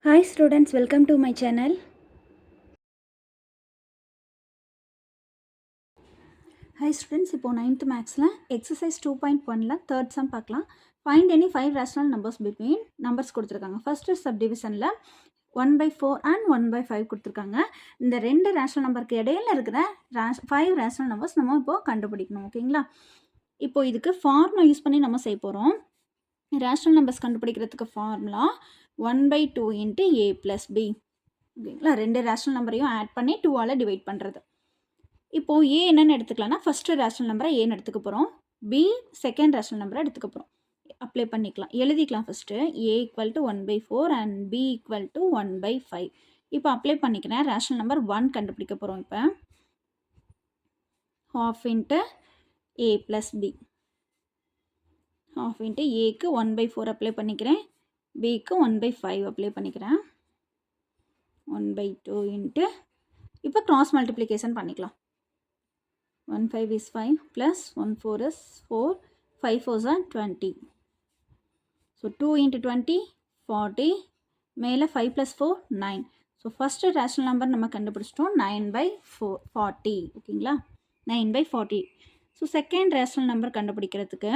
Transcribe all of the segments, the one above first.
Hi students, welcome to my channel. Hi students, இப்போ 9th மேக்ஸில் exercise 2.1ல் third sum பார்க்கலாம். Find any 5 rational numbers between numbers கொடுத்துருக்காங்க. First சப்டிவிஷனில் 1/4 and 1/5 கொடுத்துருக்காங்க. இந்த ரெண்டு ரேஷனல் நம்பருக்கு இடையில இருக்கிற 5 ரேஷனல் நம்பர்ஸ் நம்ம இப்போது கண்டுபிடிக்கணும். ஓகேங்களா? இப்போ இதுக்கு ஃபார்முலா யூஸ் பண்ணி நம்ம செய்ய போகிறோம். ரேஷனல் நம்பர்ஸ் கண்டுபிடிக்கிறதுக்கு ஃபார்முலா 1/2 இன்ட்டு a + b. ஓகேங்களா? ரெண்டு ரேஷனல் நம்பரையும் ஆட் பண்ணி 2ஆல் டிவைட் பண்ணுறது. இப்போது ஏ என்னென்னு எடுத்துக்கலாம்னா ஃபஸ்ட்டு ரேஷனல் நம்பரை ஏன்னு எடுத்துக்க போகிறோம், பி செகண்ட் ரேஷனல் நம்பரை எடுத்துக்க போகிறோம். அப்ளை பண்ணிக்கலாம், எழுதிக்கலாம். First A equal to 1/4 and B equal to 1/5. இப்போ அப்ளை பண்ணிக்கிறேன். ரேஷனல் நம்பர் 1 கண்டுபிடிக்க போகிறோம். இப்போ half இன்ட்டு ஏ ப்ளஸ் பி, half இன்ட்டு ஏக்கு 1/4 அப்ளை பண்ணிக்கிறேன், பிக்கு 1/5 அப்ளை பண்ணிக்கிறேன். 1/2 இன்ட்டு இப்போ கிராஸ் மல்டிப்ளிகேஷன் பண்ணிக்கலாம். 1 5 is 5 plus 1 4 is 4, 5 4s are 20. So 2 into 20, 40, மேலே 5 plus 4, 9. So first rational number நம்ம கண்டுபிடிச்சிட்டோம் 9/40. ஓகேங்களா? 9/40. So second rational number கண்டுபிடிக்கிறதுக்கு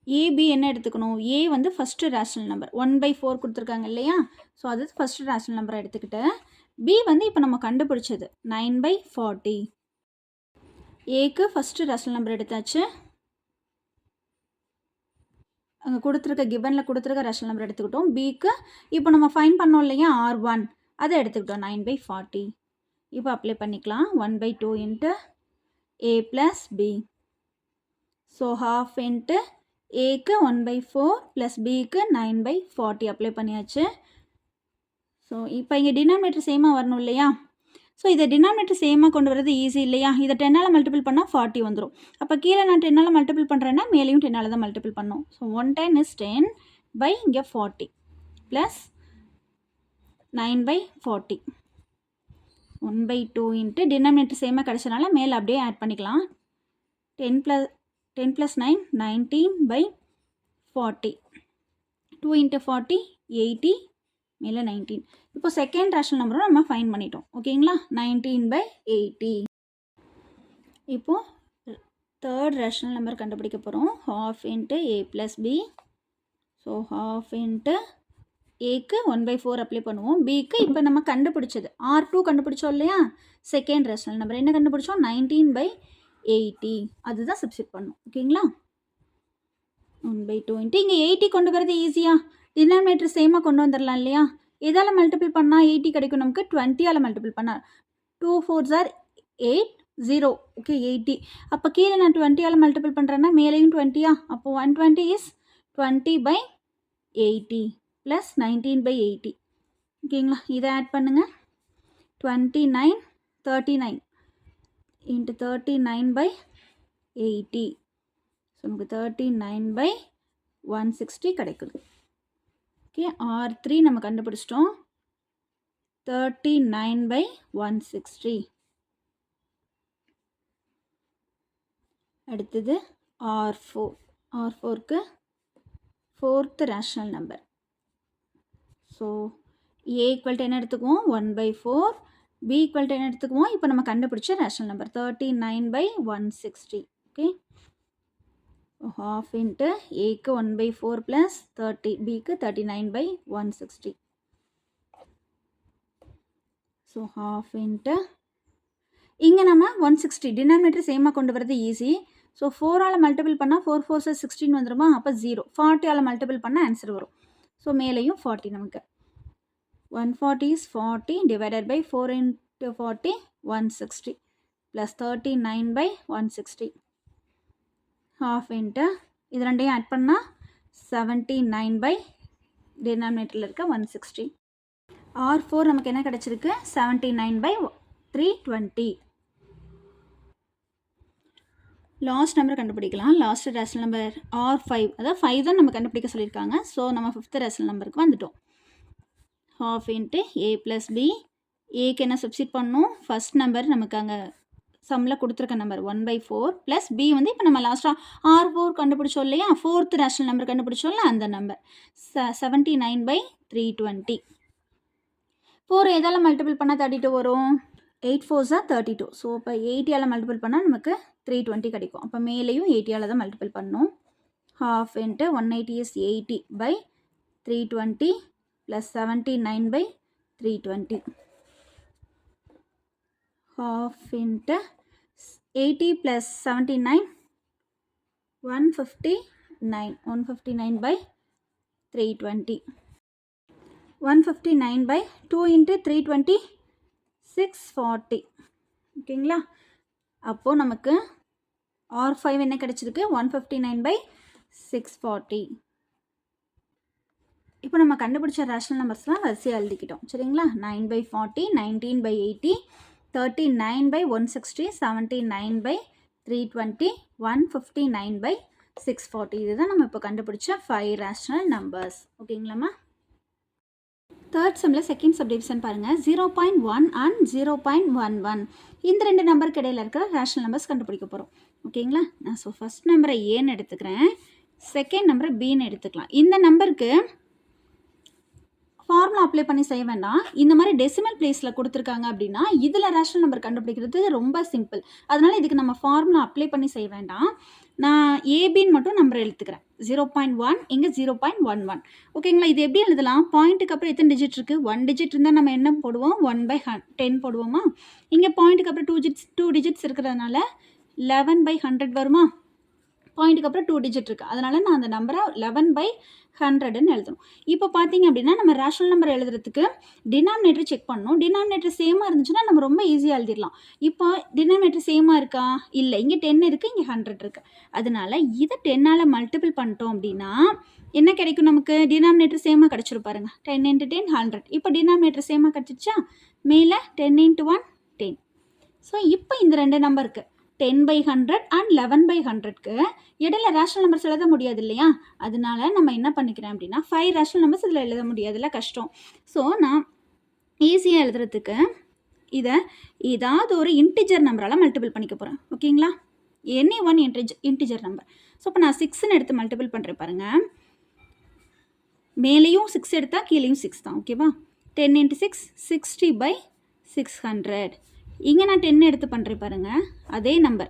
AB என்ன எடுத்துக்கணும், A வந்து ஃபஸ்ட்டு ரேஷனல் நம்பர் 1/4 கொடுத்துருக்காங்க இல்லையா, ஸோ அது ஃபஸ்ட்டு ரேஷனல் நம்பரை எடுத்துக்கிட்டு B வந்து இப்போ நம்ம கண்டுபிடிச்சது 9/40. ஏக்கு ஃபஸ்ட்டு ரேஷனல் நம்பர் எடுத்தாச்சு, அங்கே கொடுத்துருக்க கிவனில் கொடுத்துருக்க ரேஷனல் நம்பர் எடுத்துக்கிட்டோம். பிக்கு இப்போ நம்ம ஃபைன் பண்ணோம் இல்லையா R1, அதை எடுத்துக்கிட்டோம் 9/40. இப்போ அப்ளை பண்ணிக்கலாம். 1/2 into A plus B. So half into ஏக்கு 1/4 ப்ளஸ் பிக்கு 9/40 அப்ளை பண்ணியாச்சு. ஸோ இப்போ இங்கே டினாமினேட்டர் சேமாக வரணும் இல்லையா, ஸோ இதை டினாமினேட்டர் சேமாக கொண்டு வரது ஈஸி இல்லையா. இதை 10ஆல் மல்டிபிள் பண்ணால் 40 வந்துடும். அப்போ கீழே நான் 10ஆல் மல்டிபிள் பண்ணுறேன்னா மேலேயும் 10ஆல் தான் மல்டிபிள் பண்ணணும். ஸோ 110 is 10 by இங்கே 40 ப்ளஸ் 9/40. 1/2 இன்ட்டு டினாமினேட்டர் சேமாக கிடச்சனால மேலே அப்படியே ஆட் பண்ணிக்கலாம். 10 + 9 19/40. 2 into 40 80, மேலே 19. இப்போ செகண்ட் ரேஷனல் நம்பரும் நம்ம ஃபைன் பண்ணிட்டோம். ஓகேங்களா? 19/80. இப்போது தேர்ட் ரேஷனல் நம்பர் கண்டுபிடிக்க போகிறோம். half into A plus B. So half into ஏக்கு 1/4 அப்ளை பண்ணுவோம். பிக்கு இப்போ நம்ம கண்டுபிடிச்சது R2 கண்டுபிடிச்சோம் இல்லையா, செகண்ட் ரேஷனல் நம்பர் என்ன கண்டுபிடிச்சோம் 19/80, அதுதான் சப்ஸ்டிட் பண்ணணும். ஓகேங்களா? 1/2 இன்ட்டு இங்கே 80 கொண்டு வரது ஈஸியாக டினாமினேட்டர் சேமாக கொண்டு வந்துடலாம் இல்லையா. எதால் மல்டிபிள் பண்ணால் 80 கிடைக்கும் நமக்கு, 20ஆல் மல்டிபிள் பண்ணால் 2 4s are 8 0. ஓகே 80. அப்போ கீழே நான் 20ஆல் மல்டிபிள் பண்ணுறேன்னா மேலேயும் 20யா, அப்போ 120 is 20/80 ப்ளஸ் 19/80. ஓகேங்களா? இதை ஆட் பண்ணுங்கள். 29 39 இன்ட்டு 39/80. ஸோ நமக்கு 39/160 கிடைக்குது. ஓகே, R3 நம்ம கண்டுபிடிச்சிட்டோம் 39/160. அடுத்தது R4. R4க்கு fourth rational number. So A equal to என்ன எடுத்துக்குவோம் 1/4, B ஈக்குவல் டு என்ன எடுத்துக்குவோம் இப்போ நம்ம கண்டுபிடிச்ச rational number 39/160. Okay, half into ஏக்கு 1/4 ப்ளஸ் 30, பிக்கு 39/160. ஸோ half இன்ட்டு இங்கே நம்ம 160 டினாமினேட்டர் சேமாக கொண்டு வரது ஈஸி. ஸோ 4ஆல் மல்டிபிள் பண்ணால் 4 4s 16 வந்துடுமா, அப்போ 0. 40ஆல் மல்டிபிள் பண்ணால் ஆன்சர் வரும். ஸோ மேலேயும் 40 நமக்கு 140 is 40 divided by 4 into 40 160 plus 39/160. half into இது ரெண்டையும் ஆட் பண்ணால் 79 டினாமினேட்டரில் இருக்க 160. R4 நமக்கு என்ன கிடச்சிருக்கு 79/320. லாஸ்ட் நம்பர் கண்டுபிடிக்கலாம். லாஸ்ட் ரேஷனல் நம்பர் R5, அதாவது 5 தான் நம்ம கண்டுபிடிக்க சொல்லியிருக்காங்க. ஸோ நம்ம 5th ரேஷனல் நம்பருக்கு வந்துட்டோம். half into A plus B. ஏக்கு என்ன சப்ஸ்டிட் பண்ணணும், ஃபஸ்ட் நம்பர் நமக்கு அங்கே சம்மில் கொடுத்துருக்க நம்பர் 1/4 ப்ளஸ் பி வந்து இப்போ நம்ம லாஸ்ட்டாக R4 கண்டுபிடிச்சோம் இல்லையா, 4th ரேஷனல் நம்பர் கண்டுபிடிச்சோம்ல அந்த நம்பர் 79/320. 4 எதால் மல்டிபிள் பண்ணால் 32 வரும்? 8 4s are 32. ஸோ இப்போ 80ஆல் மல்டிபிள் பண்ணால் நமக்கு 320 கிடைக்கும். அப்போ மேலேயும் 80ஆல் தான் மல்டிபிள் பண்ணணும். half into 180 is 80/320 plus 79/320. Half into 80 plus 79, 159. 159/320. 159/2 into 320, 640. ஓகேங்களா? அப்போது நமக்கு R5 என்ன கிடைச்சிருக்கு? 159/640. இப்போ நம்ம கண்டுபிடிச்ச ரேஷனல் நம்பர்ஸ்லாம் வரிசையாக எழுதிக்கிட்டோம். சரிங்களா? 9/40, 19/80, 39/160, 79/320, 159/640. இதுதான் நம்ம இப்போ கண்டுபிடிச்ச 5 ரேஷனல் நம்பர்ஸ். ஓகேங்களாம்மா? தேர்ட் சம்மில் செகண்ட் சப்டிவிஷன் பாருங்கள். 0.1 அண்ட் 0.11 இந்த 2 நம்பருக்கு இடையில் இருக்கிற ரேஷனல் நம்பர்ஸ் கண்டுபிடிக்க போகிறோம். ஓகேங்களா? நான் ஃபஸ்ட் நம்பரை ஏன்னு எடுத்துக்கிறேன், செகண்ட் நம்பரை பின்னு எடுத்துக்கலாம். இந்த நம்பருக்கு ஃபார்முலா அப்ளை பண்ணி செய்ய வேண்டாம். இந்த மாதிரி டெசிமல் பிளேஸில் கொடுத்துருக்காங்க அப்படின்னா இதில் ரேஷனல் நம்பர் கண்டுபிடிக்கிறது ரொம்ப சிம்பிள். அதனால் இதுக்கு நம்ம ஃபார்முலா அப்ளை பண்ணி செய்ய வேண்டாம். நான் ஏபின்னு மட்டும் நம்பர் எழுத்துக்கிறேன். 0.1 இங்கே 0.11. ஓகேங்களா? இது எப்படி எழுதலாம்? பாயிண்ட்டுக்கு அப்புறம் எத்தனை டிஜிட் இருக்குது? 1 டிஜிட் இருந்தால் நம்ம என்ன போடுவோம்? 1/10 போடுவோமா? இங்கே பாயிண்ட்டுக்கு அப்புறம் 2 டிஜிட்ஸ் இருக்கிறதுனால 11/100 வருமா? பாயிண்ட்டுக்கு அப்புறம் 2 டிஜிட் இருக்குது. அதனால் நான் அந்த நம்பரை 11/100ன்னு எழுதணும். இப்போ பார்த்தீங்க அப்படின்னா நம்ம ரேஷனல் நம்பர் எழுதுறதுக்கு டினாமினேட்டர் செக் பண்ணணும். டினாமினேட்டர் சேமாக இருந்துச்சுன்னா நம்ம ரொம்ப ஈஸியாக எழுதிடலாம். இப்போ டினாமினேட்டர் சேமாக இருக்கா? இல்லை. இங்கே 10 இருக்குது, இங்கே 100 இருக்குது. அதனால இதை 10ஆல் மல்டிபிள் பண்ணிட்டோம் அப்படின்னா என்ன கிடைக்கும் நமக்கு? டினாமினேட்டர் சேமாக கிடச்சிரும் பாருங்க. 10 × 10 100. இப்போ டினாமினேட்டர் சேமாக கிடச்சிச்சா? மேலே 10 × 1 10. ஸோ இப்போ இந்த 2 நம்பருக்கு 10/100 அண்ட் 11/100க்கு இடையில ரேஷனல் நம்பர்ஸ் எழுத முடியாது இல்லையா? அதனால நம்ம என்ன பண்ணிக்கிறேன் அப்படின்னா 5 ரேஷனல் நம்பர்ஸ் இதில் எழுத முடியாதுல்ல, கஷ்டம். ஸோ நான் ஈஸியாக எழுதுறதுக்கு இதை ஏதாவது ஒரு இன்டிஜர் நம்பரால் மல்டிபிள் பண்ணிக்க போகிறேன். ஓகேங்களா? Any one integer number. So இப்போ நான் 6ன்னு எடுத்து மல்டிபிள் பண்ணுறேன் பாருங்கள். மேலேயும் 6 எடுத்தால் கீழேயும் 6 தான். ஓகேவா? 10 × 6 60/600. இங்கே நான் 10 எடுத்து பண்ணுறேன் பாருங்கள். அதே நம்பர்,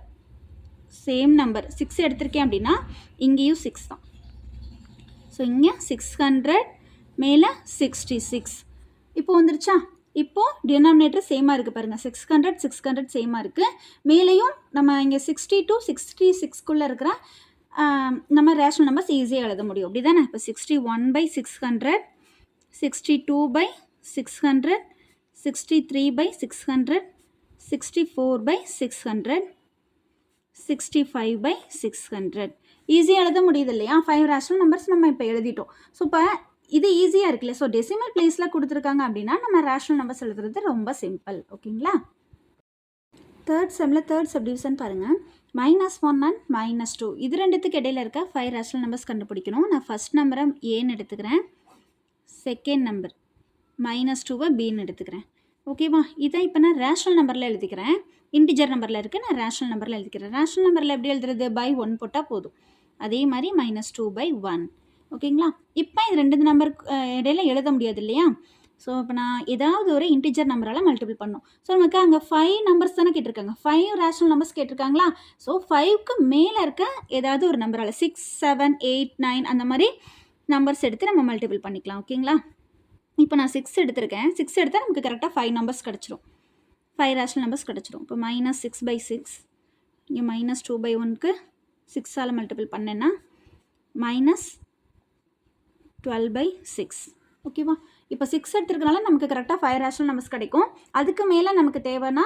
சேம் நம்பர் 6 எடுத்திருக்கேன் அப்படின்னா இங்கேயும் 6 தான். ஸோ இங்கே 600 மேலே 66. இப்போ வந்துருச்சா? இப்போது டினாமினேட்டர் சேமாக இருக்குது பாருங்கள். 600 சேமாக இருக்குது. மேலேயும் நம்ம இங்கே 60 to 66க்குள்ளே இருக்கிற நம்ம ரேஷனல் நம்பர்ஸ் ஈஸியாக எழுத முடியும். அப்படி தானே? இப்போ 61/600, 62/600, 63/600, 64/600, 65/600 ஈஸியாக எழுத முடியுது இல்லையா? 5 ரேஷனல் நம்பர்ஸ் நம்ம இப்போ எழுதிட்டோம். ஸோ இப்போ இது ஈஸியாக இருக்குல்ல. ஸோ டெசிமல் பிளேஸில் கொடுத்துருக்காங்க அப்படின்னா நம்ம ரேஷனல் நம்பர்ஸ் எழுதுறது ரொம்ப சிம்பிள். ஓகேங்களா? தேர்ட் செம்மில் தேர்ட் சப்டிவிஷன் பாருங்கள். -1 அண்ட் -2 இது ரெண்டுத்துக்கு இடையில இருக்க 5 ரேஷனல் நம்பர்ஸ் கண்டுபிடிக்கணும். நான் ஃபஸ்ட் நம்பரை ஏன்னு எடுத்துக்கிறேன், செகண்ட் நம்பர் -2வை பின்னு எடுத்துக்கிறேன். ஓகேவா? இதை இப்போ நான் ரேஷனல் நம்பரில் எழுதிக்கிறேன். இன்டிஜர் நம்பரில் இருக்குது, நான் ரேஷனல் நம்பரில் எழுதிக்கிறேன். ரேஷனல் நம்பரில் எப்படி எழுதுறது? by 1 போட்டால் போதும். அதே மாதிரி -2/1. ஓகேங்களா? இப்போ இது 2 நம்பருக்கு இடையில எழுத முடியாது இல்லையா? ஸோ இப்போ நான் ஏதாவது ஒரு இன்டிஜர் நம்பரால் மல்டிபிள் பண்ணணும். ஸோ நமக்கு அங்கே 5 நம்பர்ஸ் தானே கேட்டிருக்காங்க. 5 ரேஷனல் நம்பர்ஸ் கேட்டிருக்காங்களா? ஸோ 5க்கு மேலே இருக்க ஏதாவது ஒரு நம்பரால் 6 7 8 9 அந்த மாதிரி நம்பர்ஸ் எடுத்து நம்ம மல்டிபிள் பண்ணிக்கலாம். ஓகேங்களா? இப்போ நான் 6 எடுத்திருக்கேன். 6 எடுத்தால் நமக்கு கரெக்டாக 5 நம்பர்ஸ் கிடச்சிரும். 5 ரேஷனல் நம்பர்ஸ் கிடச்சிரும். இப்போ -6/6 இங்கே -2/1க்கு 6ஆல் மல்டிபிள் பண்ணேன்னா -12/6. ஓகேவா? இப்போ 6 எடுத்துருக்கனால நமக்கு கரெக்டாக 5 ரேஷனல் நம்பர்ஸ் கிடைக்கும். அதுக்கு மேலே நமக்கு தேவைன்னா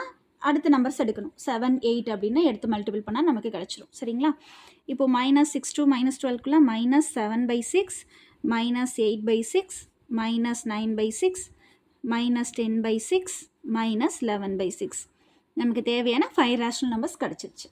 அடுத்த நம்பர்ஸ் எடுக்கணும். 7 8 அப்படின்னு எடுத்து மல்டிபிள் பண்ணால் நமக்கு கிடச்சிரும். சரிங்களா? இப்போ -6 to -12க்குள்ள -7/6, -8/6, -9/6, -10/6, -11/6 நமக்கு தேவையான 5 ரேஷனல் நம்பர்ஸ் கிடச்சிருச்சு.